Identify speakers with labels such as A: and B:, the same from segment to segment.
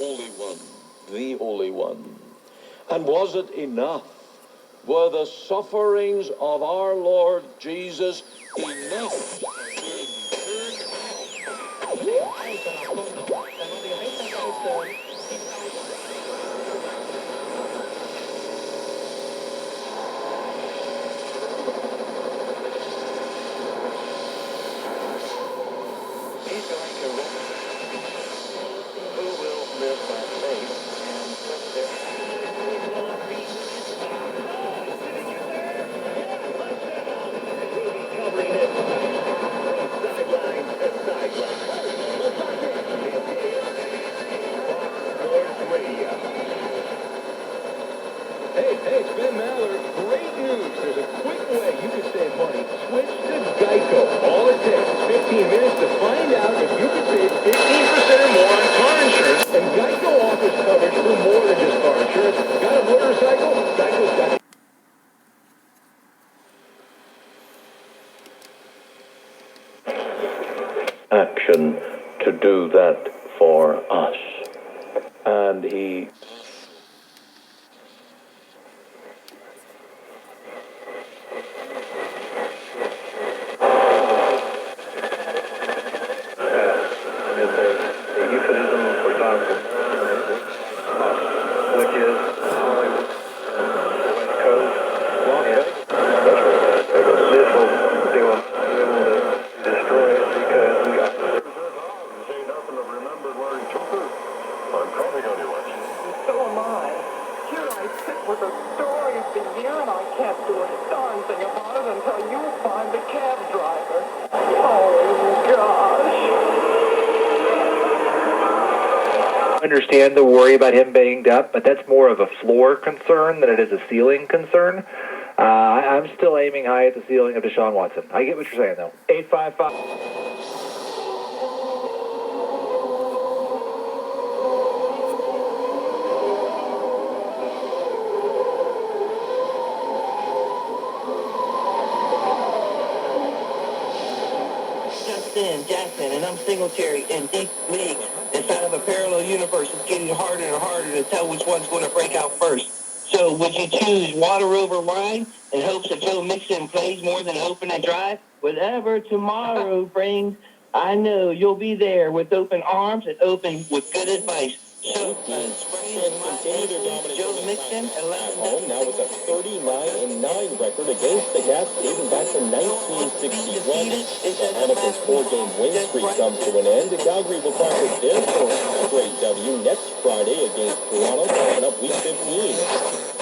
A: Holy One.
B: The Holy One. And was it enough? Were the sufferings of our Lord Jesus enough?
A: Who will live by faith and put their covering it sideline to sideline. Sports Radio. Hey, it's Ben Maller. Great news. There's a quick way you can save money. Switch to Geico. All it takes is 15 minutes to find out if you can save 15% or more on car insurance. And Geico offers coverage for more than just car insurance. Got a motorcycle? Geico's got
B: action to do that for us. And he
A: is a euphemism for dogwood, which is Hollywood, West Coast, and this will be able to destroy it because we got
C: I'm counting on you, Archie.
D: So am I. Here I sit with the story of the year, and I can't do a darn thing about it until you find the cab driver. Oh, gosh.
E: I understand the worry about him banged up, but that's more of a floor concern than it is a ceiling concern. I'm still aiming high at the ceiling of Deshaun Watson. I get what you're saying, though. 855.
F: Jackson, and I'm Singletary in deep league. Inside of a parallel universe, it's getting harder and harder to tell which one's going to break out first. So would you choose water over wine in hopes that Joe Mixon plays more than open and drive? Whatever tomorrow brings, I know you'll be there with open arms and open with good advice. So, Joe Mixon, 11
G: home now with a 39-9 record against the Caps dating back to 1961. The Hamilton's four-game win streak comes to an end. Calgary will practice their first straight W next Friday against Toronto, coming up Week 15.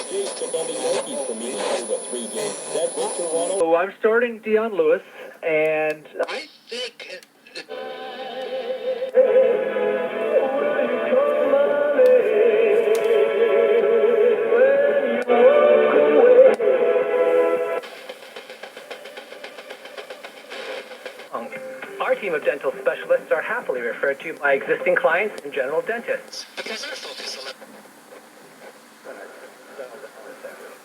G: Jays took on the Yankees for meeting through a three-game set with Toronto.
E: So I'm starting Dion Lewis, and
F: I think...
H: Our team of dental specialists are happily referred to by existing clients and general dentists.
A: Because our focus on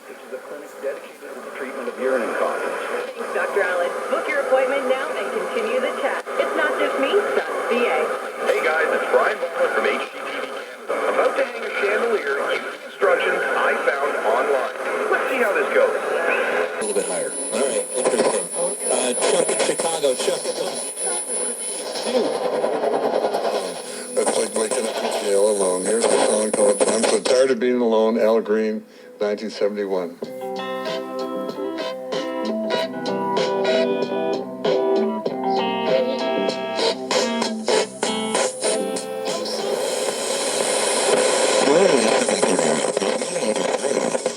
A: which is a clinic dedicated to the treatment of urine incontinence.
I: Thanks, Dr. Allen. Book your appointment now and continue the chat. It's not just me, son. VA.
C: Hey guys, it's Brian Butler from HGTV Canada. About to hang a chandelier using instructions I found online. Let's see how this goes.
F: A little bit higher. All right, interesting. Chuck in Chicago. Chuck,
J: That's like waking up in jail alone. Here's the song called I'm So Tired of Being Alone, Al Green, 1971.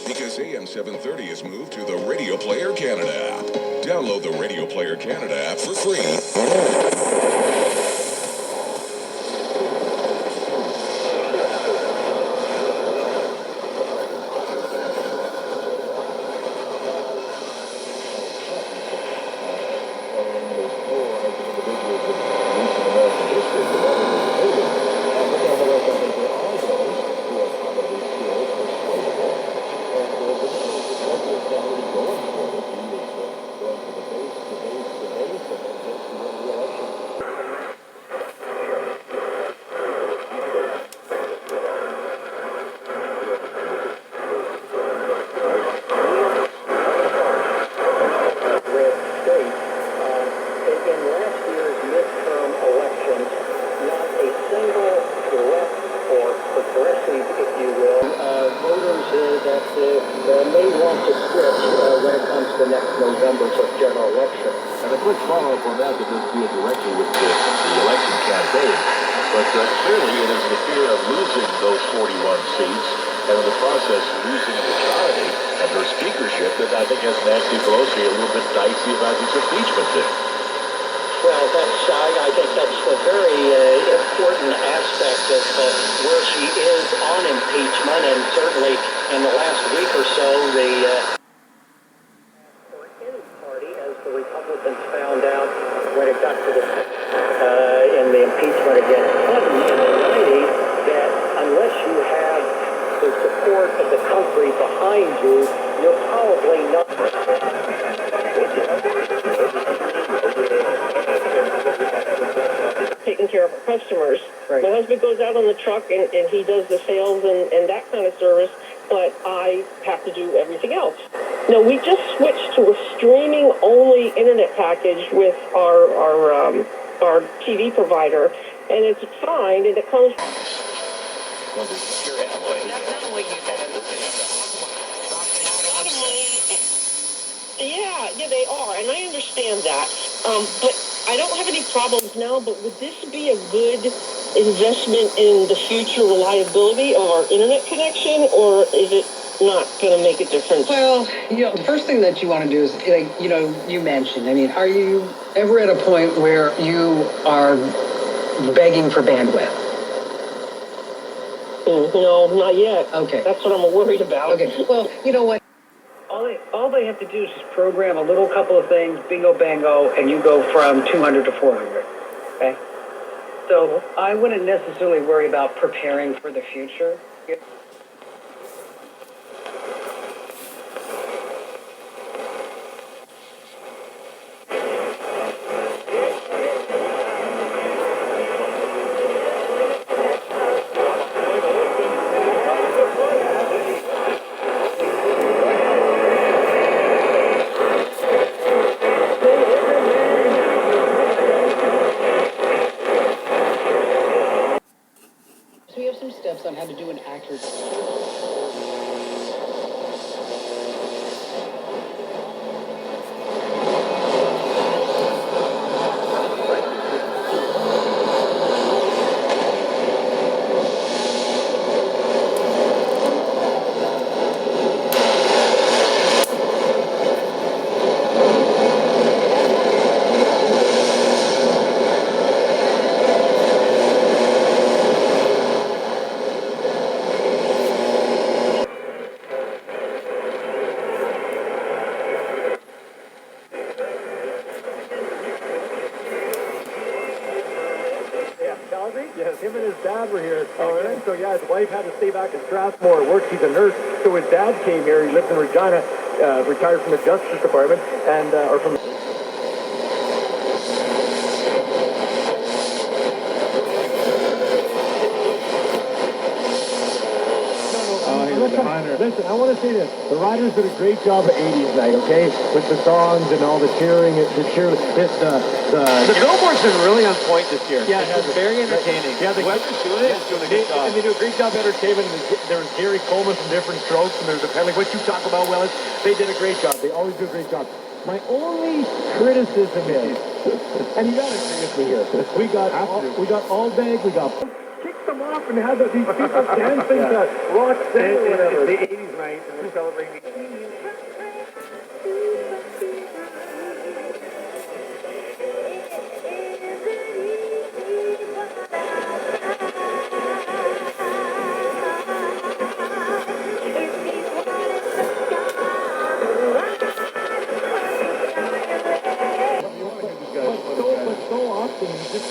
C: Because AM 730 has moved to the Radio Player Canada. Download the Radio Player Canada app for free.
K: the election campaign. But clearly it is the fear of losing those 41 seats and in the process losing the majority and her speakership that I think has Nancy Pelosi a little bit dicey about this impeachment thing.
F: Well, I think that's a very important aspect of where she is on impeachment, and certainly in the last week or so, for any party, as the Republicans found out when it got to in the impeachment against Clinton in the 90s, that unless you have the support of the country behind you, you're probably not. Taking care of our customers. Right. My husband goes out on the truck and he does the sales and that kind of service, but I have to do everything else. No, we just switched to a streaming-only internet package with our TV provider, and it's fine, and it comes. Yeah, they are, and I understand that. But I don't have any problems now, but would this be a good investment in the future reliability of our internet connection, or is it not going to make a difference?
L: Well, the first thing that you want to do is, you mentioned, are you ever at a point where you are begging for bandwidth?
F: No, not yet.
L: Okay.
F: That's what I'm worried about.
L: Okay, well, you know what? All they have to do is just program a little couple of things, bingo, bango, and you go from 200 to 400, okay? So I wouldn't necessarily worry about preparing for the future. So we have some steps on how to do an accurate.
A: Yes, him and his dad were here. Oh, so yeah, his wife had to stay back in Strathmore at work. She's a nurse, so his dad came here. He lives in Regina, retired from the Justice Department, and or from. Listen, I want to say this. The Riders did a great job at 80s night, okay? With the songs and all the cheering, the billboard's been really on point this year. Yeah, it's very entertaining. Yeah, whoever's doing it is doing a good job. And they do a great job of entertainment. There was Gary Coleman from Different Strokes, and there's apparently what you talk about, Willis. They did a great job. They always do a great job. My only criticism is, and you got to agree with me here. We got Alldag, we got. Them off and have these people dancing to rock steady or whatever. It's the 80s night and we're celebrating the 80s. But so often you just.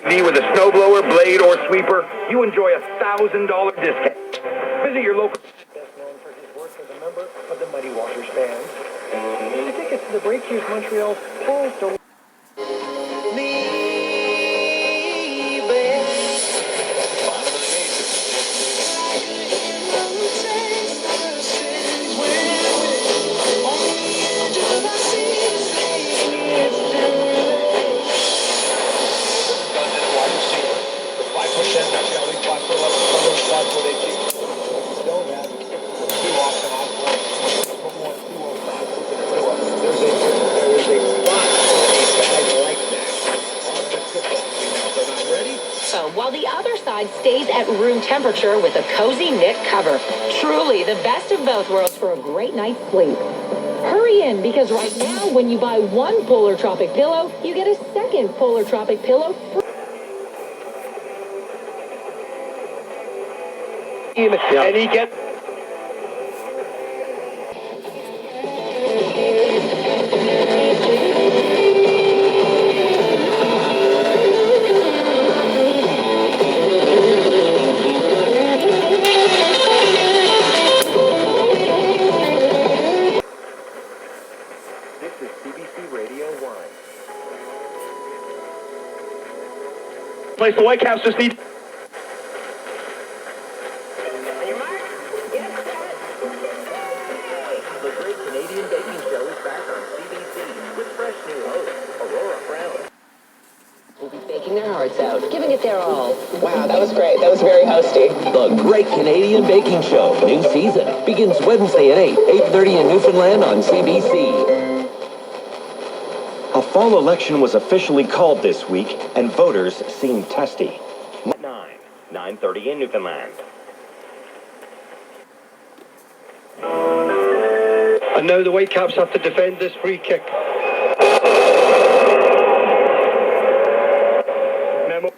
C: With a snowblower, blade, or sweeper, you enjoy a $1,000 discount. Visit your local.
H: Best known for his work as a member of the Muddy Waters Band. The tickets to the Breakthroughs Montreal closed on
M: while the other side stays at room temperature with a cozy knit cover. Truly the best of both worlds for a great night's sleep. Hurry in, because right now when you buy one Polar Tropic pillow, you get a second Polar Tropic pillow free.
C: And he gets.
A: This is CBC Radio 1.
C: Place the Whitecaps just need.
A: The Great Canadian Baking Show is back on CBC with fresh new host, Aurora Brown.
M: Will be baking their hearts out, giving it their all.
N: Wow, that was great. That was very hosty.
O: The Great Canadian Baking Show, new season, begins Wednesday at 8:30 in Newfoundland on CBC.
P: A fall election was officially called this week, and voters seemed testy.
Q: 9:30 in Newfoundland.
H: And now the Whitecaps have to defend this free kick. Memo.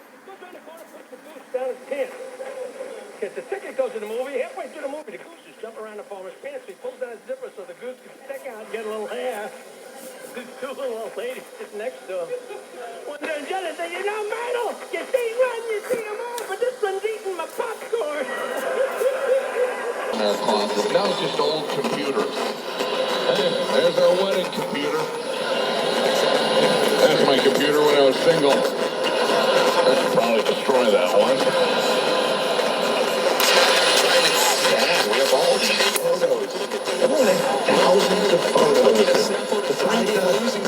B: Because the ticket goes in the movie, halfway through the movie, the goose is jumping around the farmer's pants. He pulls down his zipper so the goose can stick out and get a little hair. There's two little old ladies sitting next to him. One doing jealous, saying, you know, Myrtle, you see one, you see them all, but this one's eating my popcorn.
J: Our closet. Now it's just old computers. Hey, there's our wedding computer. That's my computer when I was single. I should probably destroy that one. We have all these photos. More than thousands of photos. To find out losing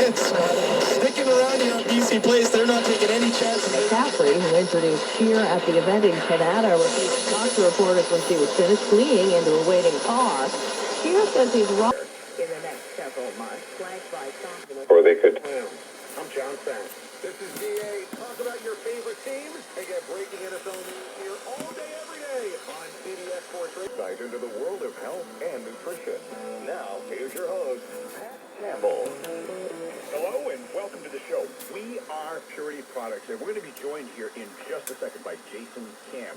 J: sticking around here on BC Place, they're not taking any chances.
R: McCaffrey, who introduced cheer at the event in Canada, refused to talk to reporters when she was finished fleeing into a waiting car. Cheer says he's wrong.
D: In the next several months, flanked by confidence.
C: Or they could.
A: I'm John Fant. This is DA. Talk about your favorite teams and get breaking NFL news here all day, every day on CBS Sports Radio. Dive into the world of health and nutrition. Now, here's your host, Pat Campbell.
C: Hello and welcome to the show. We are Purity Products, and we're going to be joined here in just a second by Jason Cam.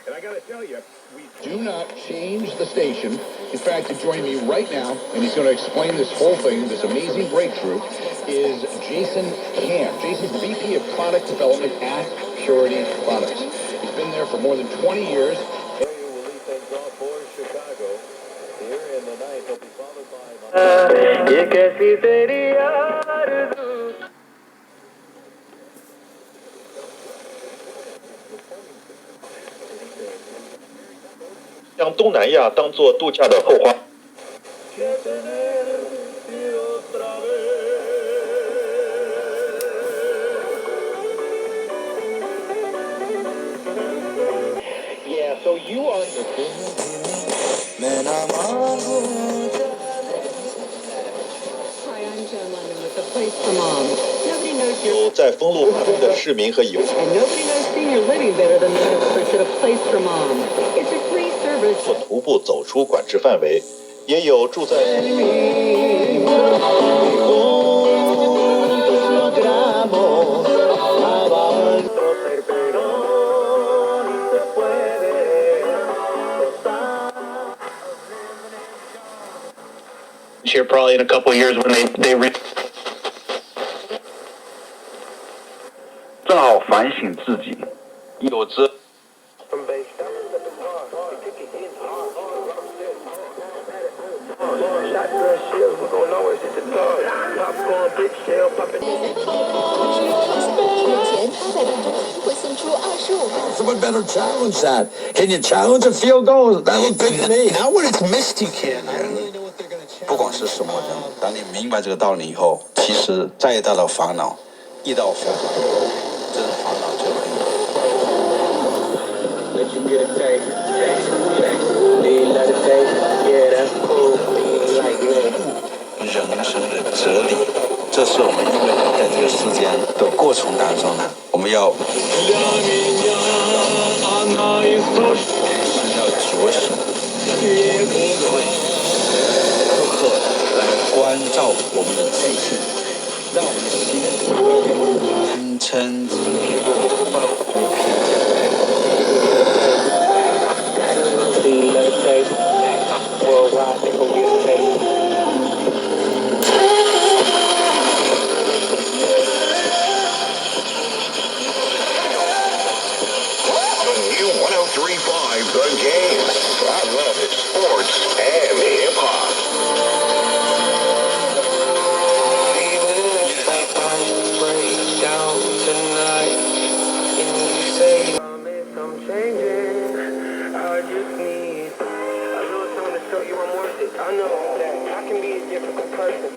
C: And I got to tell you, we
J: Do not change the station. In fact, to join me right now, and he's going to explain this whole thing, this amazing breakthrough, is Jason Cam. Jason's VP of Product Development at Purity Products. He's been there for more than 20 years.
B: Will lead things off for Chicago. Here in the night, they'll be followed by...
K: 将东南亚当作度假的后花。
B: Yeah, so you are...
M: Man, I'm Hi, I'm Joan Lemon with The Place for Moms. Nobody knows
K: 有在封路中的市民和友。
M: And nobody knows senior living better than the experts at A Place for Moms. It's a free service.
K: 徒步走出管制范围，也有住在。
Q: Here probably in a couple of years when they
S: 正好反省自己，有责。
T: Someone better challenge that. Can you challenge a field goal? That would be me.
U: Now when it's missed, you can't. I don't really know what they're going to challenge. 不管是什么人，当你明白这个道理以后，其实再大的烦恼，一到烦恼，这个烦恼就没有。Let you get a taste, let it taste, yeah, that's cool, like me. 人生的哲理，这是我们因为在这个世间的过程当中呢，我们要觉醒，时刻来关照我们的自信，让我们的心安称之
A: The game. I love it. Sports and hip-hop. Even if I break down tonight, and you say I'm changing, I just need a little something to show you I'm worth it. I know that I can be a difficult person.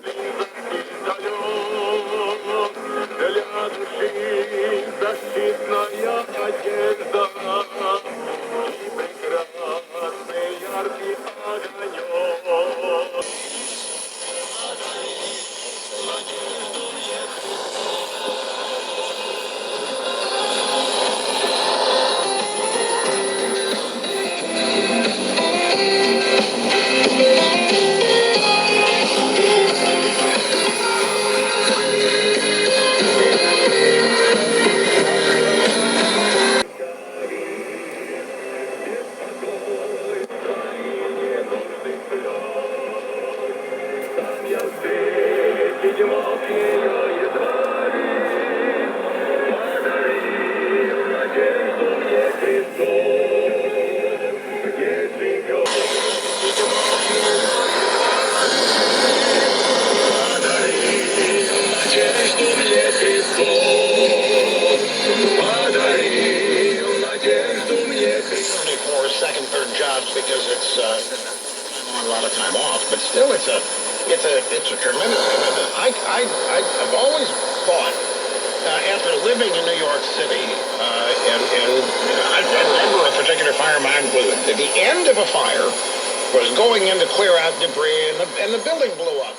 A: Second, third jobs because it's I'm on a lot of time off, but still it's a tremendous commitment. I've always thought after living in New York City and I remember a particular fire of mine was at the end of a fire was going in to clear out debris and the building blew up.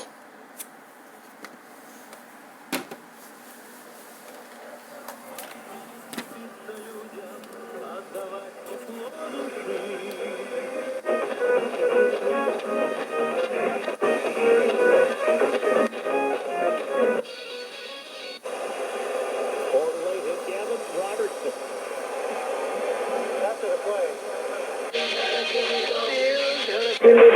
B: In the